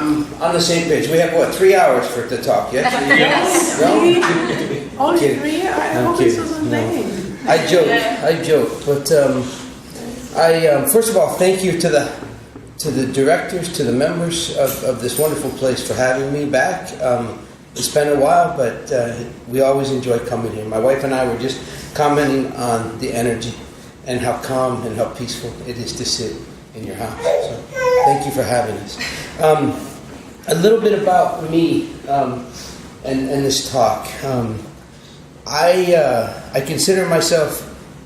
I'm on the same page. We have, 3 hours for it to talk, yes? Yes. No? Only 3 hours? I hope this wasn't late. I joke. But first of all, thank you to the directors, to the members of this wonderful place for having me back. It's been a while, but we always enjoy coming here. My wife and I were just commenting on the energy and how calm and how peaceful it is to sit in your house. So thank you for having us. A little bit about me and this talk. I consider myself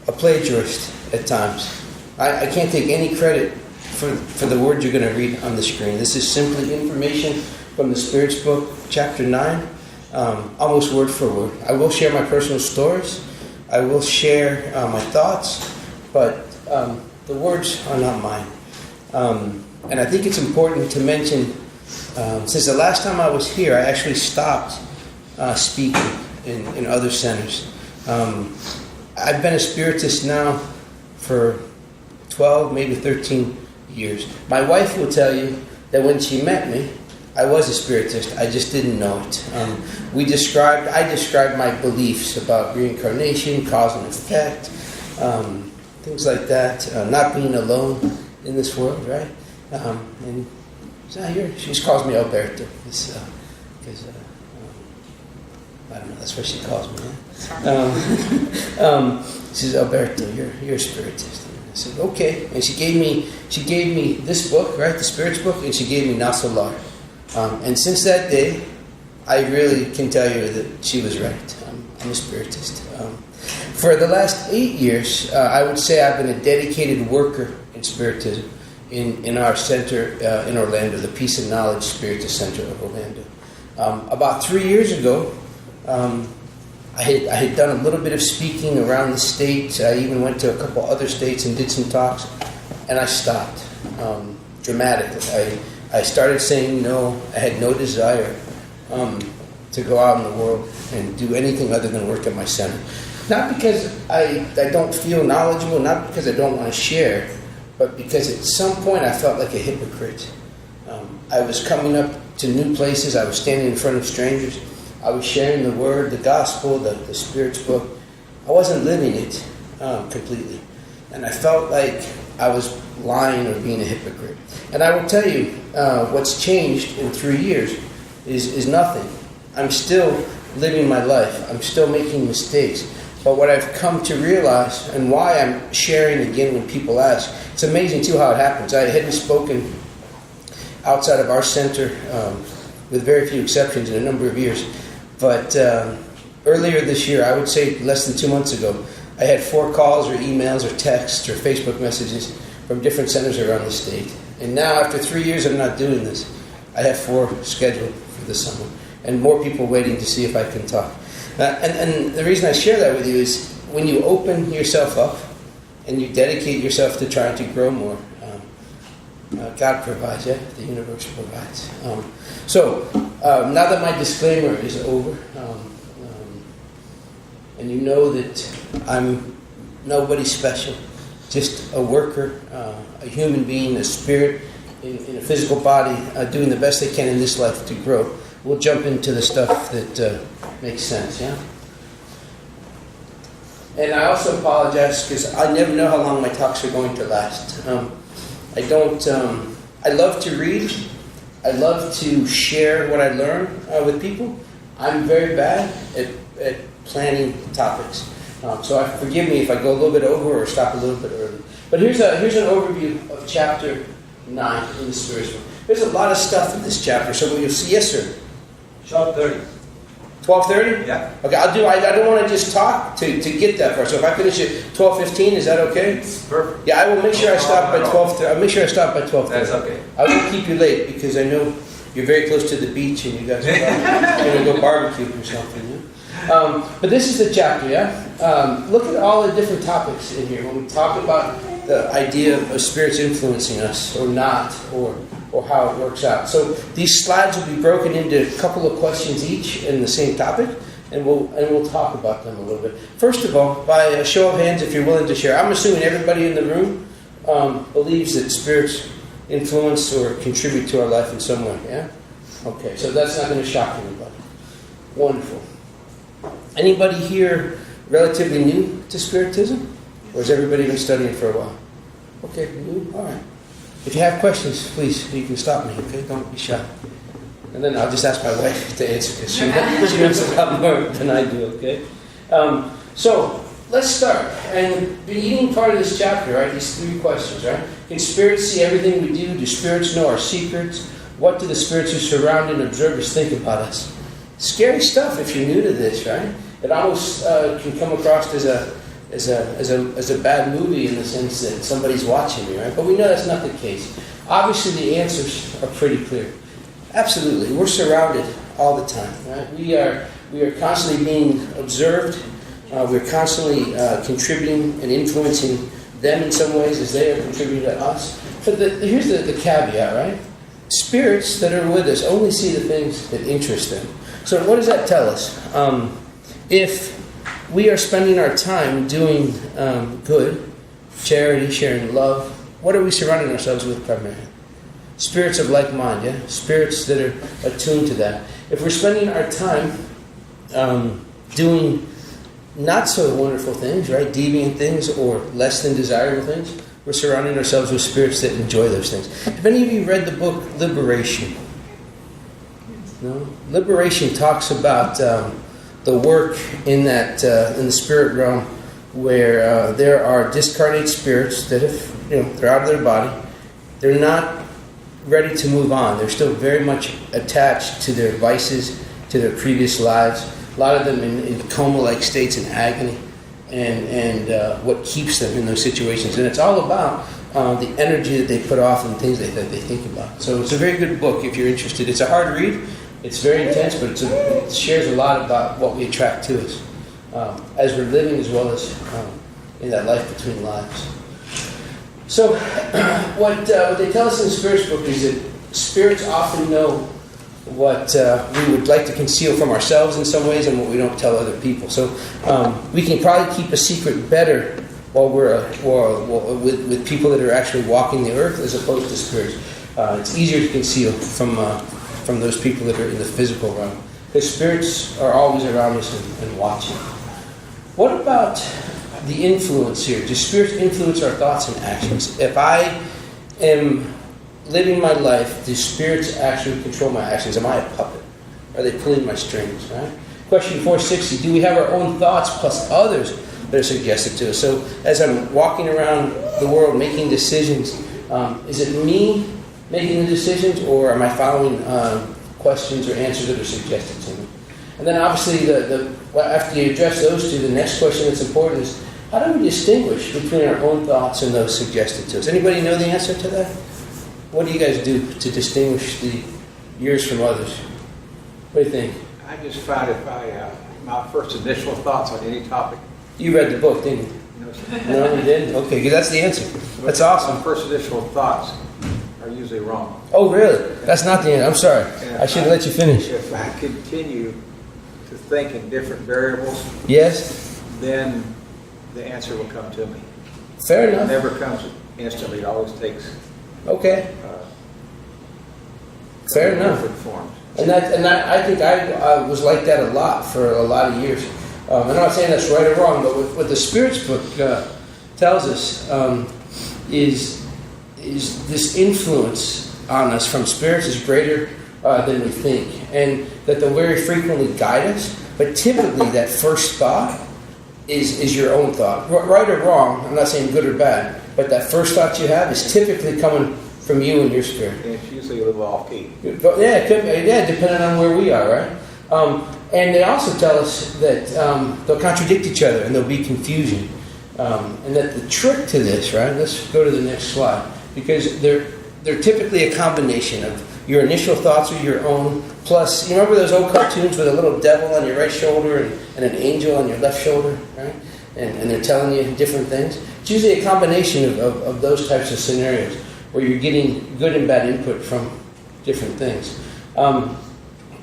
a plagiarist at times. I can't take any credit for the words you're going to read on the screen. This is simply information from the Spirit's book, chapter 9, almost word for word. I will share my personal stories. I will share my thoughts, but the words are not mine. And I think it's important to mention, since the last time I was here, I actually stopped speaking in other centers. I've been a Spiritist now for 12, maybe 13 years. My wife will tell you that when she met me, I was a Spiritist. I just didn't know it. I described my beliefs about reincarnation, cause and effect, things like that. Not being alone in this world, right? And so here she just calls me Alberto, because I don't know. That's what she calls me. She says, Alberto, you're a Spiritist. I said, okay. And she gave me this book, right, the Spirit's book, and she gave me Na Solar. And since that day, I really can tell you that she was right. I'm a Spiritist. For the last 8 years, I would say I've been a dedicated worker in Spiritism in our center in Orlando, the Peace and Knowledge Spiritist Center of Orlando. About 3 years ago, I had done a little bit of speaking around the state. I even went to a couple other states and did some talks, and I stopped dramatically. I started saying no. I had no desire to go out in the world and do anything other than work at my center. Not because I don't feel knowledgeable, not because I don't want to share, but because at some point I felt like a hypocrite. I was coming up to new places. I was standing in front of strangers. I was sharing the word, the gospel, the Spirit's book. I wasn't living it completely. And I felt like I was lying or being a hypocrite. And I will tell you, what's changed in 3 years is nothing. I'm still living my life. I'm still making mistakes. But what I've come to realize, and why I'm sharing again when people ask, it's amazing too how it happens. I hadn't spoken outside of our center with very few exceptions in a number of years. But earlier this year, I would say less than 2 months ago, I had 4 calls or emails or texts or Facebook messages from different centers around the state. And now, after 3 years of not doing this, I have 4 scheduled for the summer. And more people waiting to see if I can talk. And the reason I share that with you is when you open yourself up and you dedicate yourself to trying to grow more, God provides, yeah? The universe provides. So, now that my disclaimer is over, and you know that I'm nobody special, just a worker, a human being, a spirit in a physical body, doing the best they can in this life to grow, we'll jump into the stuff that makes sense, yeah? And I also apologize because I never know how long my talks are going to last. I love to read. I love to share what I learn with people. I'm very bad at planning topics. So forgive me if I go a little bit over or stop a little bit early. But here's an overview of chapter 9 in the Spirit's book. There's a lot of stuff in this chapter. So you'll see, yes, sir? 12:30. 12:30? Yeah. Okay, I'll do. I don't want to just talk to get that far. So if I finish at 12:15, is that okay? It's perfect. Yeah, I will make sure I stop by 12:30. I'll make sure I stop by 12:30. That's okay. I won't keep you late because I know you're very close to the beach and you guys are going to go barbecue or something. Yeah? But this is the chapter, yeah? Look at all the different topics in here. When we talk about the idea of spirits influencing us or not, or how it works out. So these slides will be broken into a couple of questions each in the same topic, and we'll talk about them a little bit. First of all, by a show of hands, if you're willing to share, I'm assuming everybody in the room believes that spirits influence or contribute to our life in some way, yeah? Okay, so that's not going to shock anybody. Wonderful. Anybody here relatively new to Spiritism? Or has everybody been studying for a while? Okay, new? All right. If you have questions, please, you can stop me, okay? Don't be shy. And then I'll just ask my wife to answer because she knows a lot more than I do, okay? So, let's start. And the beginning part of this chapter, right, these 3 questions, right? Can spirits see everything we do? Do spirits know our secrets? What do the spirits who surround and observe us think about us? Scary stuff if you're new to this, right? It almost can come across as a bad movie in the sense that somebody's watching you, right? But we know that's not the case. Obviously, the answers are pretty clear. Absolutely, we're surrounded all the time, right? We are constantly being observed. We're constantly contributing and influencing them in some ways as they are contributing to us. But here's the caveat, right? Spirits that are with us only see the things that interest them. So what does that tell us? If we are spending our time doing good, charity, sharing love, what are we surrounding ourselves with primarily? Spirits of like mind, yeah? Spirits that are attuned to that. If we're spending our time doing not so wonderful things, right? Deviant things or less than desirable things, we're surrounding ourselves with spirits that enjoy those things. Have any of you read the book Liberation? No? Liberation talks about the work in that in the spirit realm where there are discarnate spirits that have, they're out of their body. They're not ready to move on. They're still very much attached to their vices, to their previous lives. A lot of them in coma-like states in agony, and what keeps them in those situations. And it's all about the energy that they put off and things that they think about. So it's a very good book if you're interested. It's a hard read. It's very intense, but it shares a lot about what we attract to us as we're living as well as in that life between lives. So what they tell us in the Spirits book is that spirits often know what we would like to conceal from ourselves in some ways and what we don't tell other people. So we can probably keep a secret better while we're with people that are actually walking the earth as opposed to spirits. It's easier to conceal from those people that are in the physical realm. Because spirits are always around us and watching. What about the influence here? Do spirits influence our thoughts and actions? If I am living my life, do spirits actually control my actions? Am I a puppet? Are they pulling my strings? Right? Question 460, do we have our own thoughts plus others that are suggested to us? So as I'm walking around the world making decisions, is it me making the decisions, or am I following questions or answers that are suggested to me? And then obviously, after you address those two, the next question that's important is, how do we distinguish between our own thoughts and those suggested to us? Anybody know the answer to that? What do you guys do to distinguish yours from others? What do you think? I just find if my first initial thoughts on any topic. You read the book, didn't you? No, you didn't? Okay, because that's the answer. That's awesome. My first initial thoughts are usually wrong. Oh, really? That's not the answer. I'm sorry. I should have let you finish. If I continue to think in different variables, yes, then the answer will come to me. Fair enough. It never comes instantly. It always takes okay. Fair enough. Different forms. And I think I was like that a lot for a lot of years. I'm not saying that's right or wrong, but what the Spirits book tells us is this influence on us from spirits is greater than we think, and that they'll very frequently guide us. But typically, that first thought is your own thought, right or wrong. I'm not saying good or bad, but that first thought you have is typically coming from you and your spirit. And it's usually a little off key. Yeah, depending on where we are, right? And they also tell us that they'll contradict each other and there'll be confusion. And that the trick to this, right? Let's go to the next slide, because they're typically a combination of your initial thoughts or your own, plus, you remember those old cartoons with a little devil on your right shoulder and an angel on your left shoulder, right? And they're telling you different things. It's usually a combination of those types of scenarios where you're getting good and bad input from different things.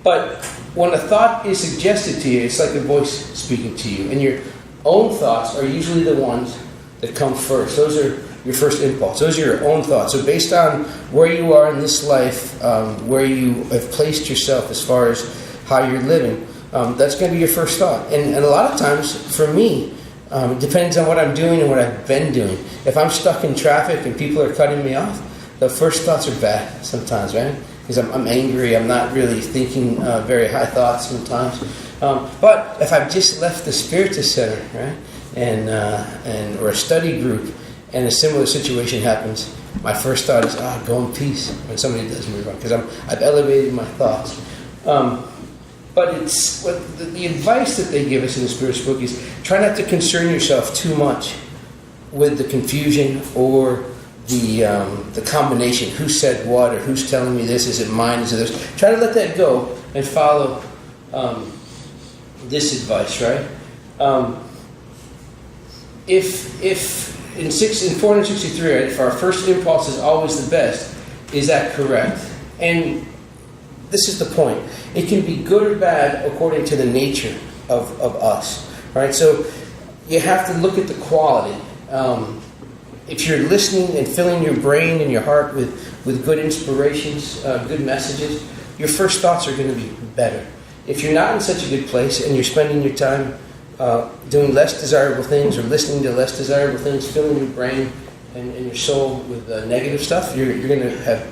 But when a thought is suggested to you, it's like a voice speaking to you. And your own thoughts are usually the ones that come first. Those are your first impulse. Those are your own thoughts. So based on where you are in this life, where you have placed yourself as far as how you're living, that's going to be your first thought. And a lot of times, for me, it depends on what I'm doing and what I've been doing. If I'm stuck in traffic and people are cutting me off, the first thoughts are bad sometimes, right? Because I'm angry. I'm not really thinking very high thoughts sometimes. But if I've just left the Spiritist Center, right, and or a study group, and a similar situation happens, my first thought is, go in peace when somebody does me wrong, because I've elevated my thoughts. But it's the advice that they give us in the Spirit's book is try not to concern yourself too much with the confusion or the combination. Who said what, or who's telling me this? Is it mine? Is it theirs? Try to let that go and follow this advice, right? If in 463, right, if our first impulse is always the best, is that correct? And this is the point. It can be good or bad according to the nature of us, right? So you have to look at the quality. If you're listening and filling your brain and your heart with good inspirations, good messages, your first thoughts are going to be better. If you're not in such a good place and you're spending your time doing less desirable things or listening to less desirable things, filling your brain and your soul with negative stuff, you're going to have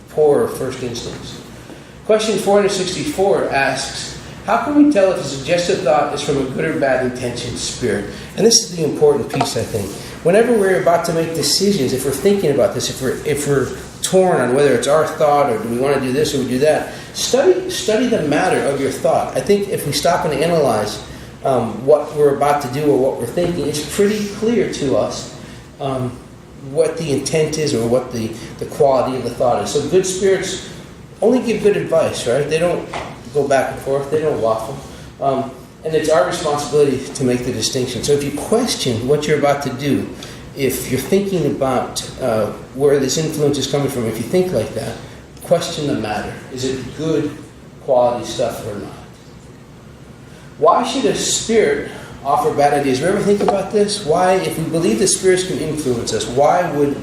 poor first instincts. Question 464 asks, how can we tell if a suggested thought is from a good or bad intentioned spirit? And this is the important piece, I think. Whenever we're about to make decisions, if we're thinking about this, if we're torn on whether it's our thought or do we want to do this or we do that, study the matter of your thought. I think if we stop and analyze what we're about to do or what we're thinking, it's pretty clear to us what the intent is or what the quality of the thought is. So good spirits only give good advice, right? They don't go back and forth. They don't waffle. And it's our responsibility to make the distinction. So if you question what you're about to do, if you're thinking about where this influence is coming from, if you think like that, question the matter. Is it good quality stuff or not? Why should a spirit offer bad ideas? You ever think about this? Why, if we believe that spirits can influence us, why would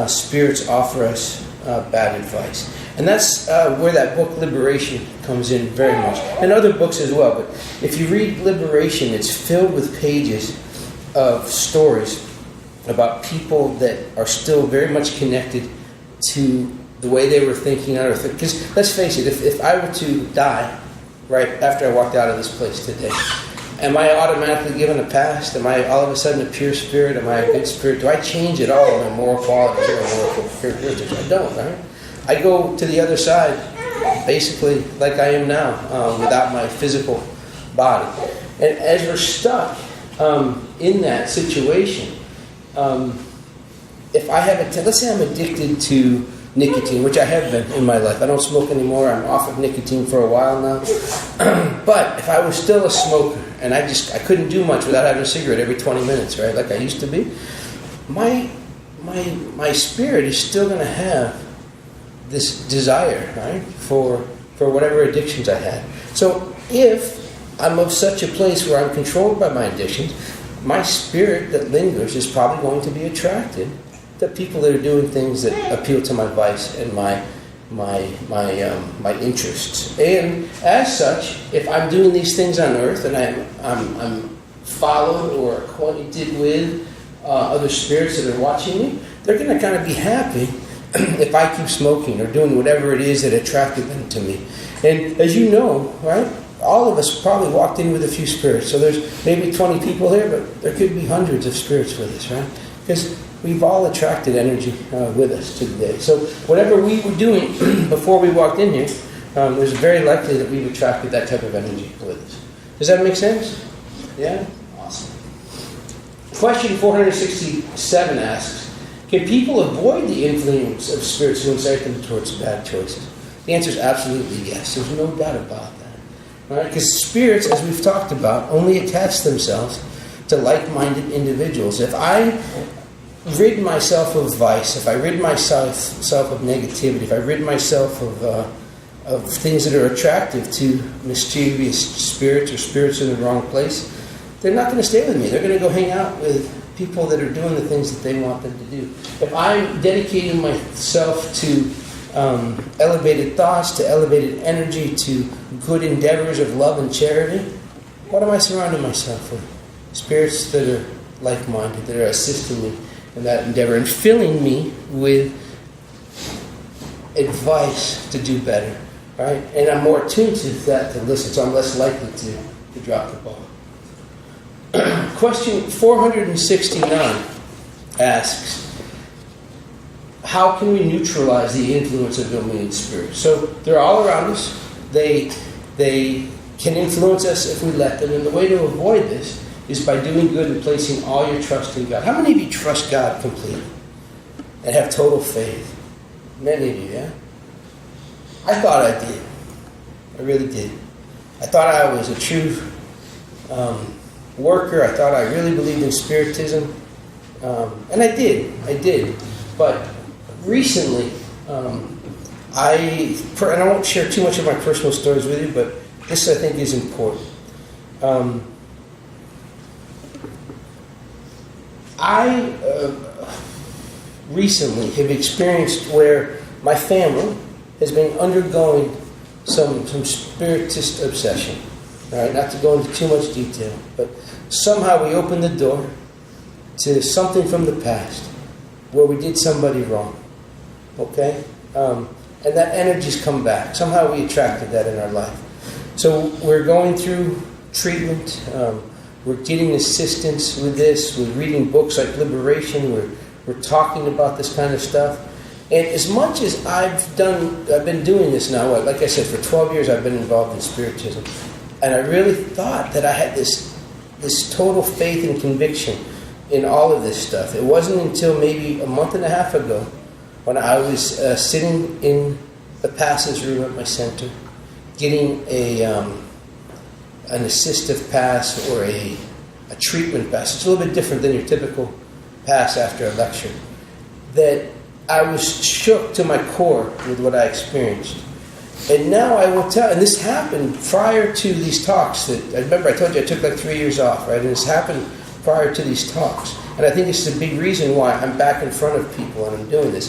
spirits offer us bad advice? And that's where that book Liberation comes in very much. And other books as well. But if you read Liberation, it's filled with pages of stories about people that are still very much connected to the way they were thinking on earth. Because let's face it, if I were to die right after I walked out of this place today, am I automatically given a pass? Am I all of a sudden a pure spirit? Am I a good spirit? Do I change at all my moral qualities or moral characteristics? I don't, right? I go to the other side basically like I am now, without my physical body. And as we're stuck in that situation, if I have let's say I'm addicted to nicotine, which I have been in my life. I don't smoke anymore. I'm off of nicotine for a while now. But if I was still a smoker and I couldn't do much without having a cigarette every 20 minutes, right, like I used to be, my spirit is still going to have this desire, right, for whatever addictions I had. So if I'm of such a place where I'm controlled by my addictions, my spirit that lingers is probably going to be attracted to people that are doing things that appeal to my vice and my interests. And as such, if I'm doing these things on earth and I'm followed or acquainted with other spirits that are watching me, they're going to kind of be happy if I keep smoking or doing whatever it is that attracted them to me. And as you know, right, all of us probably walked in with a few spirits. So there's maybe 20 people here, but there could be hundreds of spirits with us, right? Because we've all attracted energy with us today. So whatever we were doing before we walked in here, it's very likely that we've attracted that type of energy with us. Does that make sense? Yeah? Awesome. Question 467 asks, can people avoid the influence of spirits to incite them towards bad choices? The answer is absolutely yes. There's no doubt about that. Right? Because spirits, as we've talked about, only attach themselves to like-minded individuals. If I rid myself of vice, if I rid myself of negativity, if I rid myself of things that are attractive to mischievous spirits or spirits in the wrong place, they're not going to stay with me. They're going to go hang out with people that are doing the things that they want them to do. If I'm dedicating myself to elevated thoughts, to elevated energy, to good endeavors of love and charity, what am I surrounding myself with? Spirits that are like-minded, that are assisting me in that endeavor and filling me with advice to do better, right? And I'm more attuned to that to listen, so I'm less likely to drop the ball. Question 469 asks, how can we neutralize the influence of ill-meaning spirits? So they're all around us. They can influence us if we let them. And the way to avoid this is by doing good and placing all your trust in God. How many of you trust God completely and have total faith? Many of you, yeah? I thought I did. I really did. I thought I was a true worker. I thought I really believed in Spiritism. And I did. But recently, and I won't share too much of my personal stories with you, but this I think is important. I recently have experienced where my family has been undergoing some spiritist obsession. All right, not to go into too much detail, but somehow we opened the door to something from the past where we did somebody wrong. Okay? And that energy's come back. Somehow we attracted that in our life. So we're going through treatment. We're getting assistance with this. We're reading books like Liberation. We're talking about this kind of stuff. And as much as I've been doing this now, like I said, for 12 years I've been involved in Spiritism. And I really thought that I had this total faith and conviction in all of this stuff. It wasn't until maybe a month and a half ago when I was sitting in the passes room at my center, getting an assistive pass or a treatment pass. It's a little bit different than your typical pass after a lecture. That I was shook to my core with what I experienced. And now I will tell, and this happened prior to these talks. That I remember I told you I took like 3 years off, right? And this happened prior to these talks. And I think it's a big reason why I'm back in front of people and I'm doing this.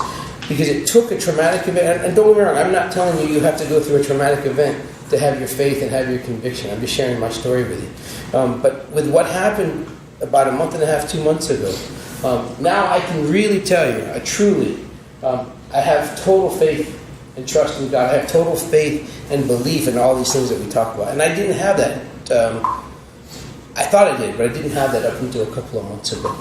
Because it took a traumatic event. And don't get me wrong, I'm not telling you have to go through a traumatic event to have your faith and have your conviction. I'm just sharing my story with you. But with what happened about a month and a half, 2 months ago, now I can really tell you, I have total faith and trust in God. I have total faith and belief in all these things that we talk about. And I didn't have that. I thought I did, but I didn't have that up until a couple of months ago.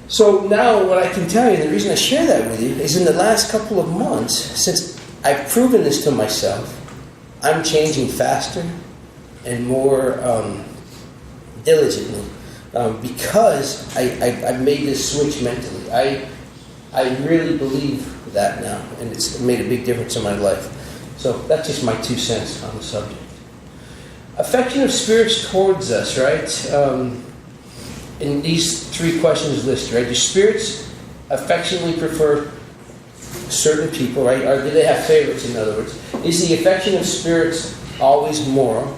So now what I can tell you, the reason I share that with you, is in the last couple of months, since I've proven this to myself, I'm changing faster and more diligently because I made this switch mentally. I really believe that now, and it's made a big difference in my life. So that's just my 2 cents on the subject. Affection of spirits towards us, right? In these 3 questions listed, right? Do spirits affectionately prefer certain people, right? Or do they have favorites, in other words? Is the affection of spirits always moral?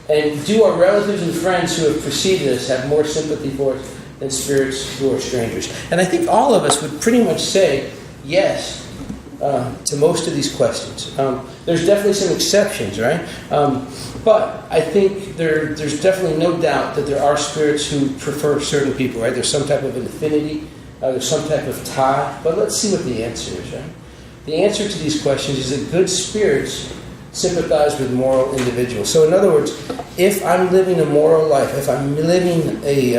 And do our relatives and friends who have preceded us have more sympathy for us than spirits who are strangers? And I think all of us would pretty much say yes to most of these questions. There's definitely some exceptions, right? But I think there's definitely no doubt that there are spirits who prefer certain people, right? There's some type of an affinity, there's some type of tie. But let's see what the answer is, right? The answer to these questions is that good spirits sympathize with moral individuals. So in other words, if I'm living a moral life, if I'm living a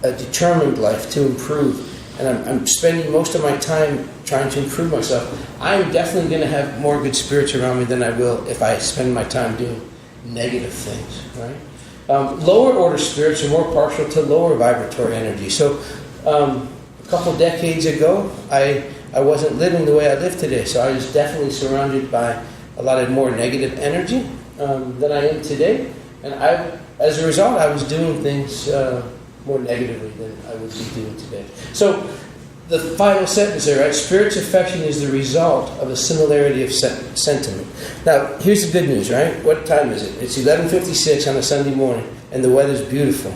determined life to improve, and I'm spending most of my time trying to improve myself, I'm definitely going to have more good spirits around me than I will if I spend my time doing negative things, right? Lower order spirits are more partial to lower vibratory energy. So a couple decades ago, I wasn't living the way I live today. So I was definitely surrounded by a lot of more negative energy than I am today. And as a result, I was doing things more negatively than I would be doing today. So the final sentence there, right? Spirit's affection is the result of a similarity of sentiment. Now, here's the good news, right? What time is it? It's 11:56 on a Sunday morning, and the weather's beautiful.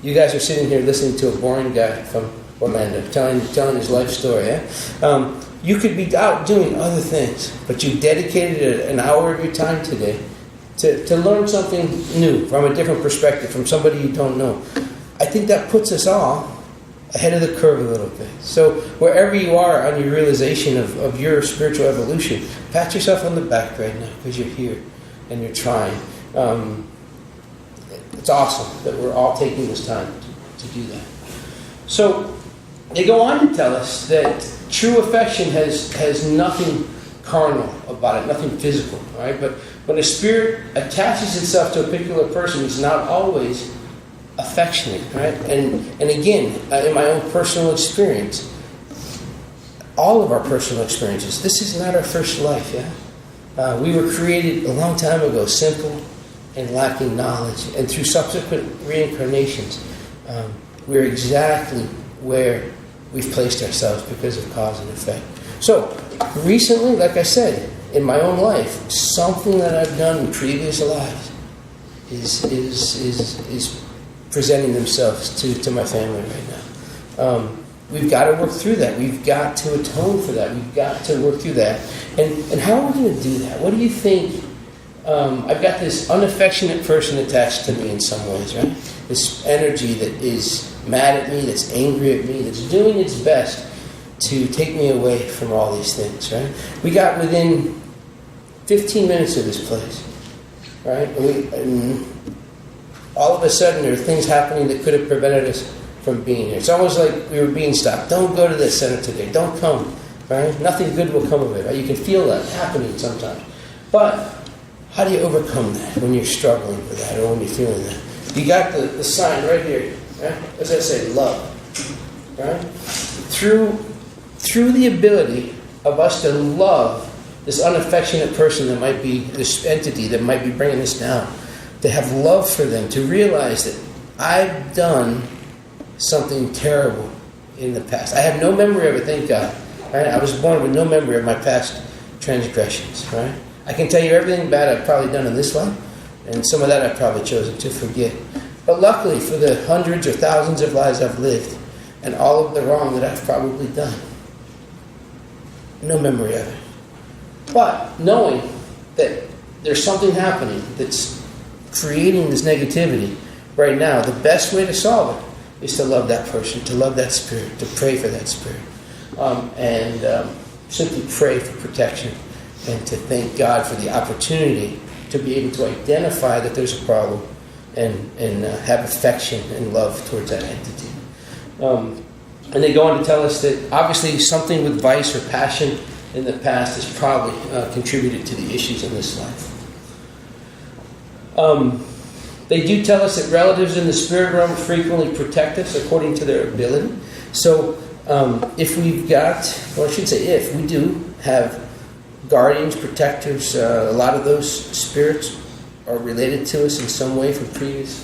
You guys are sitting here listening to a boring guy from Orlando telling his life story. Yeah? You could be out doing other things, but you dedicated an hour of your time today to learn something new from a different perspective, from somebody you don't know. I think that puts us all ahead of the curve a little bit. So wherever you are on your realization of your spiritual evolution, pat yourself on the back right now because you're here and you're trying. It's awesome that we're all taking this time to do that. So they go on to tell us that true affection has nothing carnal about it, nothing physical. All right? But when a spirit attaches itself to a particular person, it's not always affectionate. Right? And again, in my own personal experience, all of our personal experiences, this is not our first life. Yeah, we were created a long time ago, simple and lacking knowledge, and through subsequent reincarnations, we're exactly where we've placed ourselves because of cause and effect. So, recently, like I said, in my own life, something that I've done in previous lives is presenting themselves to my family right now. We've got to work through that. We've got to atone for that. We've got to work through that. And how are we going to do that? What do you think? I've got this unaffectionate person attached to me in some ways, right? This energy that is mad at me, that's angry at me, that's doing its best to take me away from all these things, right? We got within 15 minutes of this place, right? And all of a sudden there are things happening that could have prevented us from being here. It's almost like we were being stopped. Don't go to this center today. Don't come, right? Nothing good will come of it. Right? You can feel that happening sometimes. But how do you overcome that when you're struggling with that or when you're feeling that? You got the sign right here. Right? As I say, love. Right? Through the ability of us to love this unaffectionate person that might be, this entity that might be bringing us down, to have love for them, to realize that I've done something terrible in the past. I have no memory of it, thank God. Right? I was born with no memory of my past transgressions. Right? I can tell you everything bad I've probably done in this life, and some of that I've probably chosen to forget. But luckily, for the hundreds or thousands of lives I've lived, and all of the wrong that I've probably done, no memory of it. But knowing that there's something happening that's creating this negativity right now, the best way to solve it is to love that person, to love that spirit, to pray for that spirit, and simply pray for protection, and to thank God for the opportunity to be able to identify that there's a problem and have affection and love towards that entity. And they go on to tell us that obviously something with vice or passion in the past has probably contributed to the issues in this life. They do tell us that relatives in the spirit realm frequently protect us according to their ability. So if we've got, or I should say if, we do have guardians, protectors, a lot of those spirits are related to us in some way from previous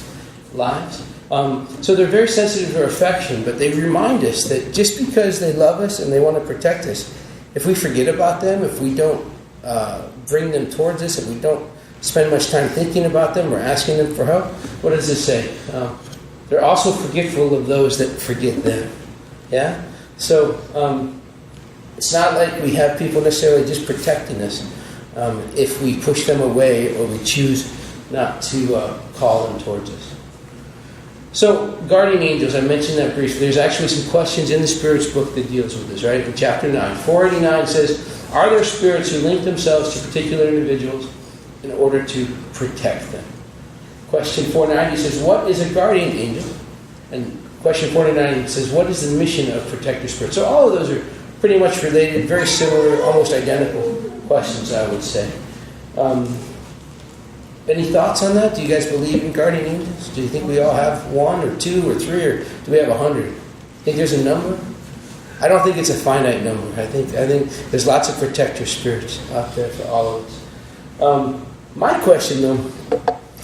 lives. So they're very sensitive to our affection, but they remind us that just because they love us and they want to protect us, if we forget about them, if we don't bring them towards us, if we don't spend much time thinking about them or asking them for help, what does this say? They're also forgetful of those that forget them. Yeah? So it's not like we have people necessarily just protecting us if we push them away or we choose not to call them towards us. So, guardian angels, I mentioned that briefly. There's actually some questions in the Spirits book that deals with this, right? In chapter 9. 489 says, are there spirits who link themselves to particular individuals in order to protect them? Question 490 says, what is a guardian angel? And question 489 says, what is the mission of protector spirits? So all of those are pretty much related, very similar, almost identical questions, I would say. Any thoughts on that? Do you guys believe in guardian angels? Do you think we all have one or two or three, or do we have 100? Think there's a number? I don't think it's a finite number. I think there's lots of protector spirits out there for all of us. My question, though,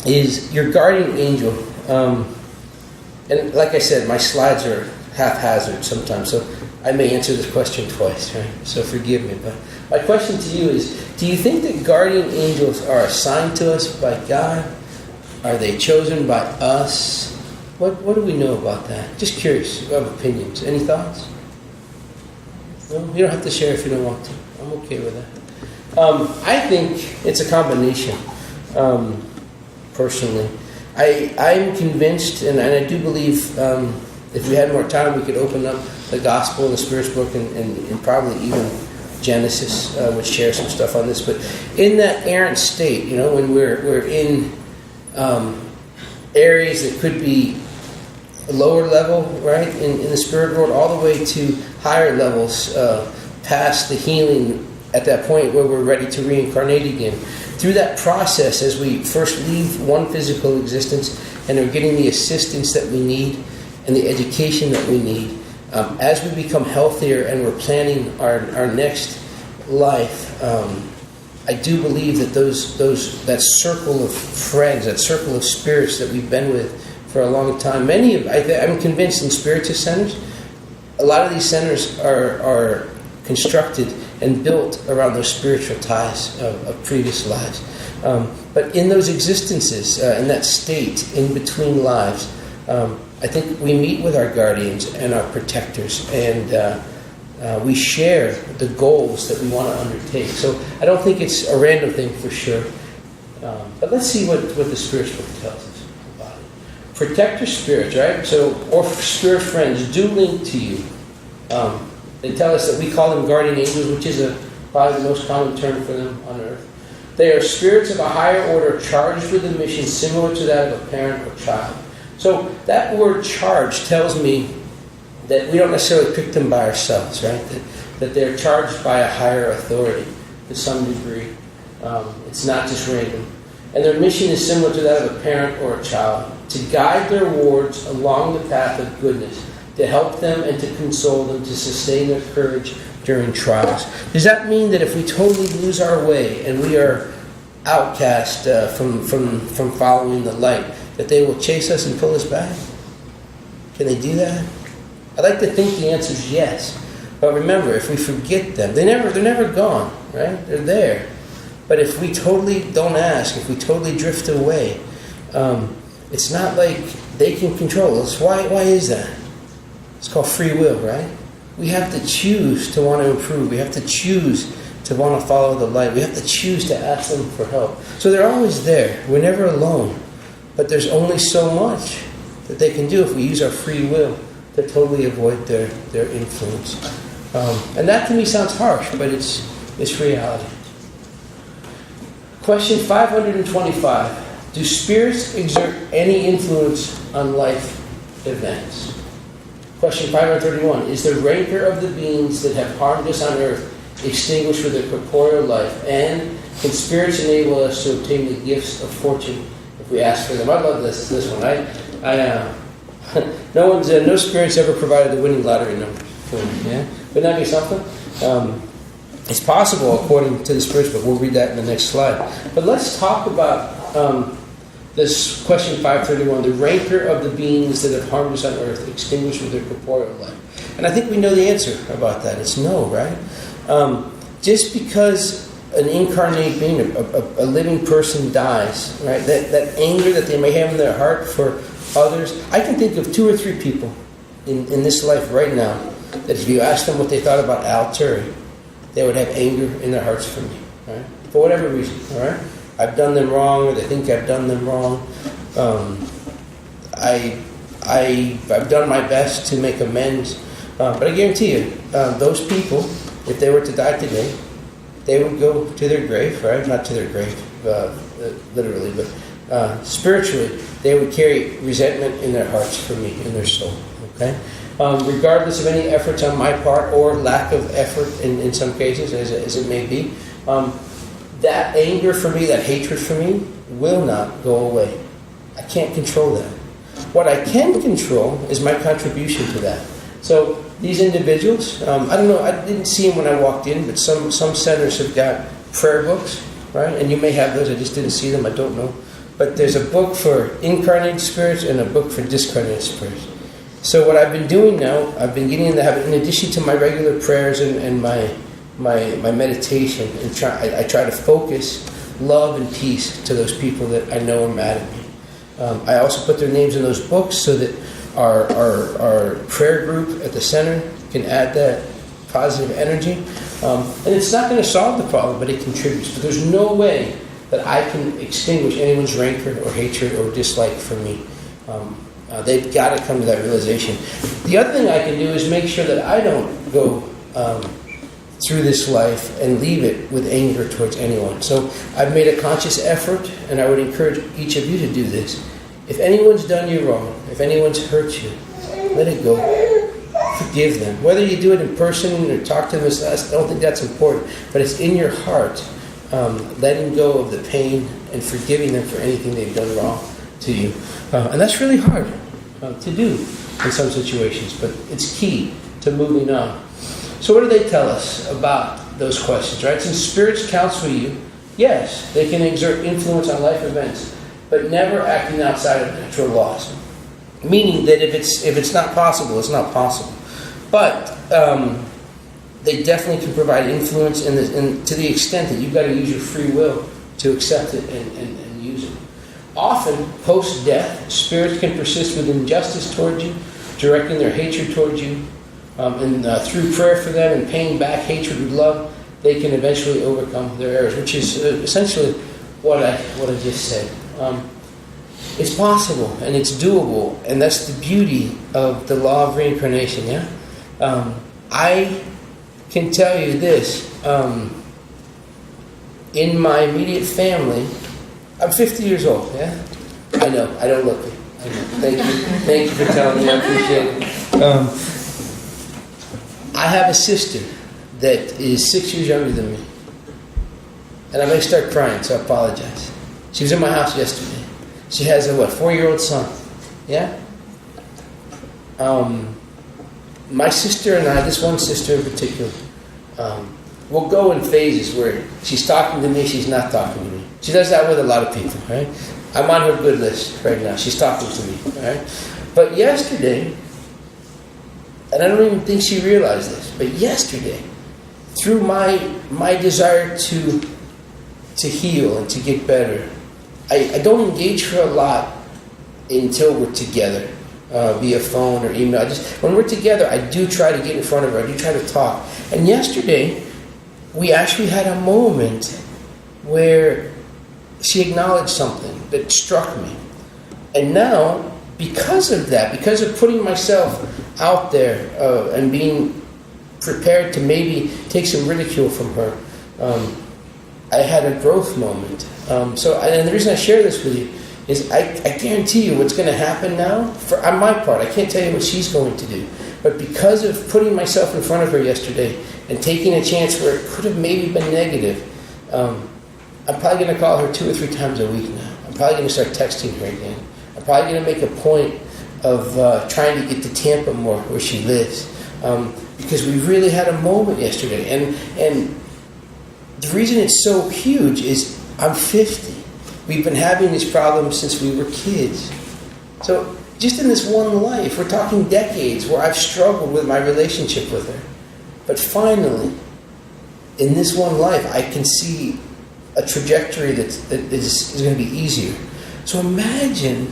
is your guardian angel. And like I said, my slides are haphazard sometimes, so I may answer this question twice, right? So forgive me. But my question to you is, do you think that guardian angels are assigned to us by God? Are they chosen by us? What do we know about that? Just curious of opinions. Any thoughts? No? You don't have to share if you don't want to. I'm okay with that. I think it's a combination, personally. I'm convinced, and I do believe if we had more time, we could open up the Gospel and the Spirit's book and probably even Genesis would share some stuff on this. But in that errant state, when we're in areas that could be lower level, right, in the spirit world, all the way to higher levels, past the healing at that point where we're ready to reincarnate again. Through that process, as we first leave one physical existence and are getting the assistance that we need and the education that we need, as we become healthier and we're planning our next life, I do believe that that circle of friends, that circle of spirits that we've been with for a long time, I'm convinced in Spiritist centers, a lot of these centers are constructed and built around those spiritual ties of previous lives. But in those existences, in that state, in between lives, I think we meet with our guardians and our protectors, and we share the goals that we want to undertake. So I don't think it's a random thing for sure. But let's see what the Spirit's book tells us about it. Protector spirits, right? Or spirit friends do link to you. They tell us that we call them guardian angels, which is probably the most common term for them on earth. They are spirits of a higher order charged with a mission similar to that of a parent or child. So that word charged tells me that we don't necessarily pick them by ourselves, right? That they're charged by a higher authority to some degree. It's not just random. And their mission is similar to that of a parent or a child, to guide their wards along the path of goodness, to help them and to console them, to sustain their courage during trials. Does that mean that if we totally lose our way and we are outcast from following the light, that they will chase us and pull us back? Can they do that? I'd like to think the answer is yes. But remember, if we forget them, they're never gone, right? They're there. But if we totally don't ask, if we totally drift away, it's not like they can control us. Why is that? It's called free will, right? We have to choose to want to improve. We have to choose to want to follow the light. We have to choose to ask them for help. So they're always there. We're never alone. But there's only so much that they can do if we use our free will to totally avoid their influence. And that to me sounds harsh, but it's reality. Question 525. Do spirits exert any influence on life events? Question 531. Is the rancor of the beings that have harmed us on earth extinguished with their corporeal life? And can spirits enable us to obtain the gifts of fortune if we ask for them? I love this one. No spirits ever provided the winning lottery number for me. Yeah? Wouldn't that be something? It's possible according to the Spirit's book. We'll read that in the next slide. But let's talk about this question 531, the rancor of the beings that have harmed us on earth, extinguished with their corporeal life. And I think we know the answer about that. It's no, right? Just because an incarnate being, a living person dies, right? That anger that they may have in their heart for others. I can think of 2 or 3 people in this life right now that if you ask them what they thought about Al Turri, they would have anger in their hearts for me, right? For whatever reason, all right? I've done them wrong, or they think I've done them wrong. I've done my best to make amends. But I guarantee you, those people, if they were to die today, they would go to their grave, right? Not to their grave, literally, but spiritually, they would carry resentment in their hearts for me, in their soul, okay? Regardless of any efforts on my part, or lack of effort in some cases, as it may be, that anger for me, that hatred for me, will not go away. I can't control that. What I can control is my contribution to that. So these individuals, I don't know, I didn't see them when I walked in, but some centers have got prayer books, right? And you may have those, I just didn't see them, I don't know. But there's a book for incarnated spirits and a book for discarnated spirits. So what I've been doing now, I've been getting in the habit, in addition to my regular prayers and my meditation, and I try to focus love and peace to those people that I know are mad at me. I also put their names in those books so that our prayer group at the center can add that positive energy. And it's not going to solve the problem, but it contributes. But there's no way that I can extinguish anyone's rancor or hatred or dislike for me. They've got to come to that realization. The other thing I can do is make sure that I don't go through this life and leave it with anger towards anyone. So I've made a conscious effort, and I would encourage each of you to do this. If anyone's done you wrong, if anyone's hurt you, let it go. Forgive them. Whether you do it in person or talk to them, I don't think that's important. But it's in your heart, letting go of the pain and forgiving them for anything they've done wrong to you. And that's really hard to do in some situations, but it's key to moving on. So what do they tell us about those questions, right? Since spirits counsel you, yes, they can exert influence on life events, but never acting outside of natural laws. Meaning that if it's not possible, it's not possible. But they definitely can provide influence and to the extent that you've got to use your free will to accept it and use it. Often, post-death, spirits can persist with injustice towards you, directing their hatred towards you, and through prayer for them and paying back hatred with love, they can eventually overcome their errors, which is essentially what I just said. It's possible and it's doable, and that's the beauty of the law of reincarnation. Yeah, I can tell you this: in my immediate family, I'm 50 years old. Yeah, I know I don't look it. I know. Thank you for telling me. I appreciate it. I have a sister that is 6 years younger than me, and I may start crying, so I apologize. She was in my house yesterday. She has a 4-year-old son. Yeah? My sister and I, this one sister in particular, will go in phases where she's talking to me, she's not talking to me. She does that with a lot of people, right? I'm on her good list right now. She's talking to me, right? But yesterday, and I don't even think she realized this, but yesterday, through my desire to heal and to get better, I don't engage her a lot until we're together, via phone or email. When we're together, I do try to get in front of her. I do try to talk. And yesterday, we actually had a moment where she acknowledged something that struck me. And now, because of that, because of putting myself out there and being prepared to maybe take some ridicule from her, I had a growth moment. And the reason I share this with you is I guarantee you what's going to happen now, on my part, I can't tell you what she's going to do. But because of putting myself in front of her yesterday and taking a chance where it could have maybe been negative, I'm probably going to call her 2 or 3 times a week now. I'm probably going to start texting her again. I'm probably going to make a point of trying to get to Tampa more, where she lives. Because we really had a moment yesterday. And the reason it's so huge is I'm 50. We've been having these problems since we were kids. So just in this one life, we're talking decades where I've struggled with my relationship with her. But finally, in this one life, I can see a trajectory that is going to be easier. So imagine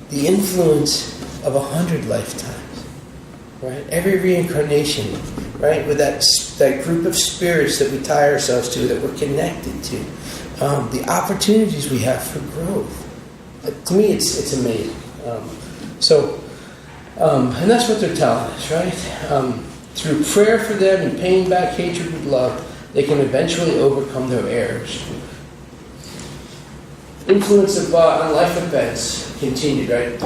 the influence of 100 lifetimes, right? Every reincarnation, right? With that group of spirits that we tie ourselves to, that we're connected to. The opportunities we have for growth. To me, it's amazing. And that's what they're telling us, right? Through prayer for them and paying back hatred with love, they can eventually overcome their errors. Influence on life events continued, right?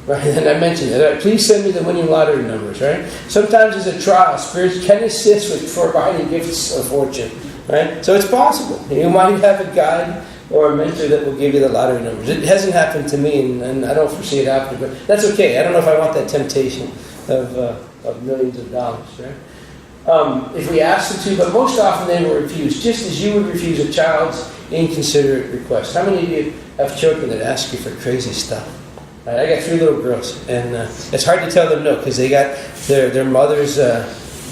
Right, and I mentioned it. Right? Please send me the winning lottery numbers, right? Sometimes as a trial, spirits can assist with providing gifts of fortune, right? So it's possible. You might have a guide or a mentor that will give you the lottery numbers. It hasn't happened to me, and I don't foresee it happening, but that's okay. I don't know if I want that temptation of millions of dollars, right? If we ask them to, but most often they will refuse, just as you would refuse a child's inconsiderate request. How many of you have children that ask you for crazy stuff? I got 3 little girls, and it's hard to tell them no, because they got their mother's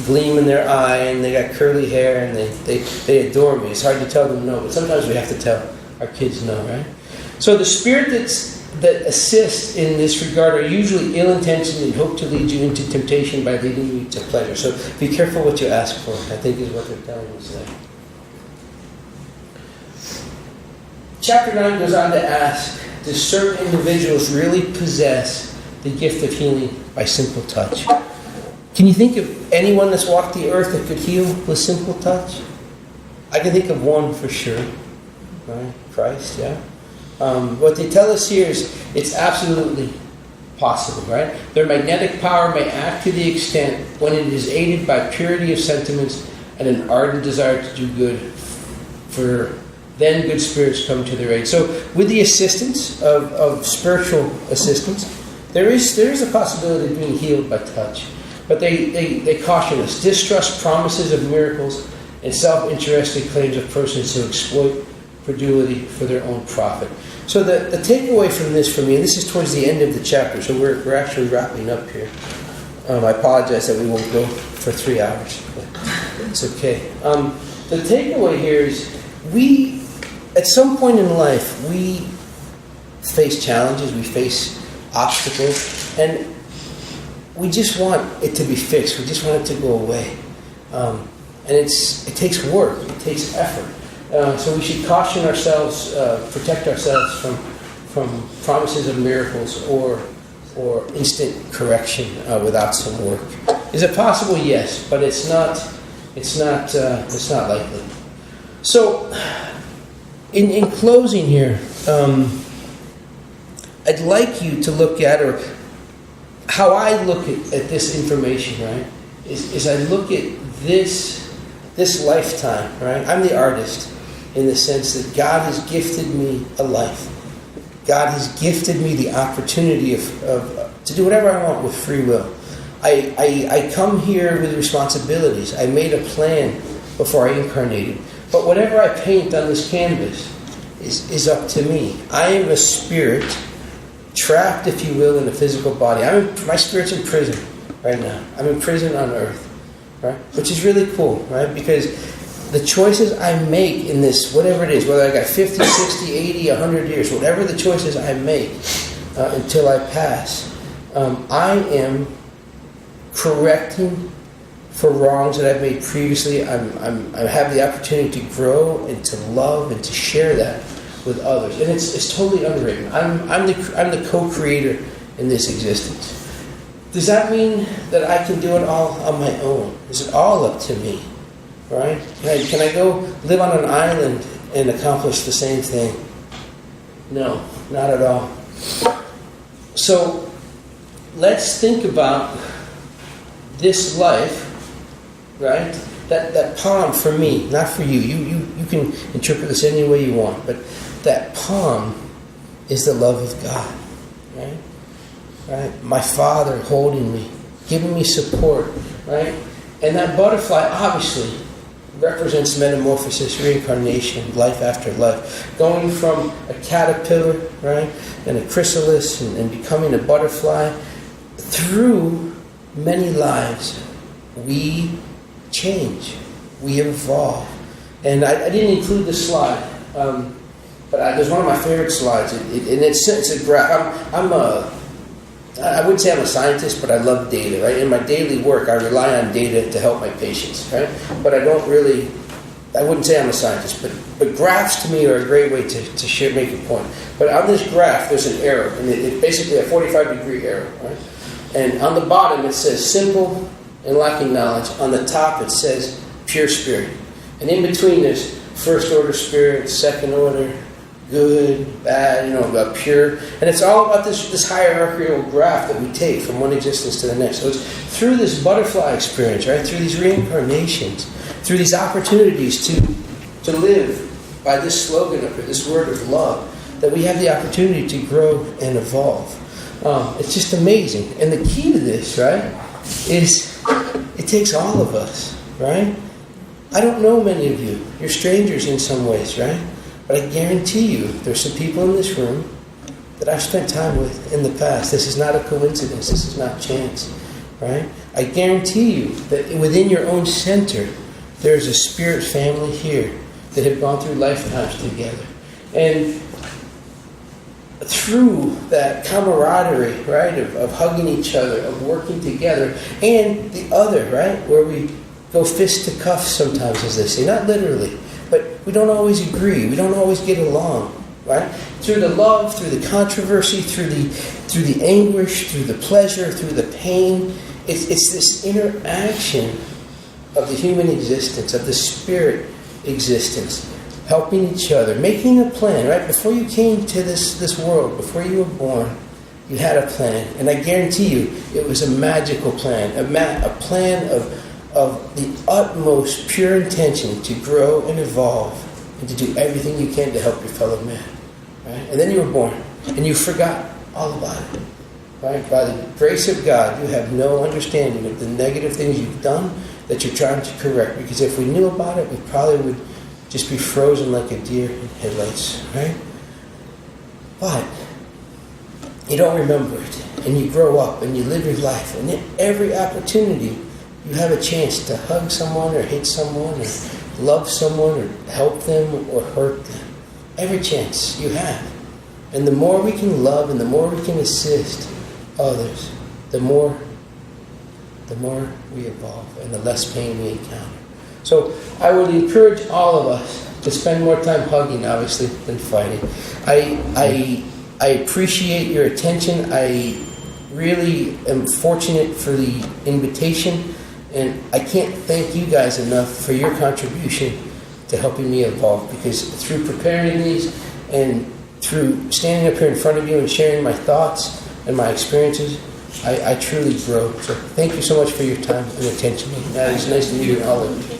gleam in their eye, and they got curly hair, and they adore me. It's hard to tell them no, but sometimes we have to tell our kids no, right? So the spirit that assist in this regard are usually ill-intentioned and hope to lead you into temptation by leading you to pleasure. So be careful what you ask for, I think is what they're telling us there. Chapter 9 goes on to ask, do certain individuals really possess the gift of healing by simple touch? Can you think of anyone that's walked the earth that could heal with simple touch? I can think of one for sure. Right? Christ, yeah. What they tell us here is it's absolutely possible, right? Their magnetic power may act to the extent when it is aided by purity of sentiments and an ardent desire to do good, for then good spirits come to their aid. So with the assistance of spiritual assistance, there is a possibility of being healed by touch. But they caution us, distrust promises of miracles and self-interested claims of persons who exploit credulity for their own profit. So the takeaway from this for me, and this is towards the end of the chapter, so we're actually wrapping up here. I apologize that we won't go for 3 hours, but it's okay. The takeaway here is we, at some point in life, we face challenges, we face obstacles, and we just want it to be fixed. We just want it to go away. And it takes work, it takes effort. So we should caution ourselves, protect ourselves from promises of miracles or instant correction without some work. Is it possible? Yes, but it's not likely. So, in closing here, I'd like you to look at, or how I look at this information, right? Is I look at this lifetime, right? I'm the artist in the sense that God has gifted me a life. God has gifted me the opportunity to do whatever I want with free will. I come here with responsibilities. I made a plan before I incarnated. But whatever I paint on this canvas is up to me. I am a spirit trapped, if you will, in a physical body. My spirit's in prison right now. I'm in prison on earth, right? Which is really cool, right? Because the choices I make in this, whatever it is, whether I got 50, 60, 80, 100 years, whatever the choices I make until I pass, I am correcting for wrongs that I've made previously. I have the opportunity to grow and to love and to share that with others, and it's totally unwritten. I'm the co-creator in this existence. Does that mean that I can do it all on my own? Is it all up to me? Right? Can I go live on an island and accomplish the same thing? No, not at all. So let's think about this life, right? That palm for me, not for you. You can interpret this any way you want, but that palm is the love of God, right? Right? My Father holding me, giving me support, right? And that butterfly obviously represents metamorphosis, reincarnation, life after life. Going from a caterpillar, right, and a chrysalis, and becoming a butterfly. Through many lives, we change, we evolve. And I didn't include this slide, but there's one of my favorite slides, and it's a graph. I wouldn't say I'm a scientist, but I love data, right? In my daily work, I rely on data to help my patients, right? But I wouldn't say I'm a scientist, but graphs to me are a great way to make a point. But on this graph, there's an arrow, and it's basically a 45-degree arrow, right? And on the bottom, it says simple and lacking knowledge. On the top, it says pure spirit. And in between, there's first order spirit, second order, good, bad, pure. And it's all about this hierarchical graph that we take from one existence to the next. So it's through this butterfly experience, right? Through these reincarnations, through these opportunities to live by this slogan up here, this word of love, that we have the opportunity to grow and evolve. It's just amazing. And the key to this, right, is it takes all of us, right? I don't know many of you. You're strangers in some ways, right? But I guarantee you there's some people in this room that I've spent time with in the past. This is not a coincidence. This is not chance, right? I guarantee you that within your own center, there's a spirit family here that have gone through lifetimes together. And through that camaraderie, right, of hugging each other, of working together, and the other, right, where we go fist to cuff sometimes, as they say, not literally, but we don't always agree, we don't always get along, right? Through the love, through the controversy, through the anguish, through the pleasure, through the pain, it's this interaction of the human existence, of the spirit existence, helping each other, making a plan, right? Before you came to this world, before you were born, you had a plan. And I guarantee you, it was a magical plan, a plan of the utmost pure intention to grow and evolve and to do everything you can to help your fellow man. Right? And then you were born, and you forgot all about it. Right? By the grace of God, you have no understanding of the negative things you've done that you're trying to correct. Because if we knew about it, we probably would just be frozen like a deer in headlights, right? But you don't remember it, and you grow up, and you live your life, and at every opportunity, you have a chance to hug someone, or hit someone, or love someone, or help them, or hurt them. Every chance you have. And the more we can love, and the more we can assist others, the more we evolve, and the less pain we encounter. So I would encourage all of us to spend more time hugging, obviously, than fighting. I appreciate your attention. I really am fortunate for the invitation, and I can't thank you guys enough for your contribution to helping me evolve, because through preparing these and through standing up here in front of you and sharing my thoughts and my experiences, I truly grow. So thank you so much for your time and attention. It's nice to meet you all of you.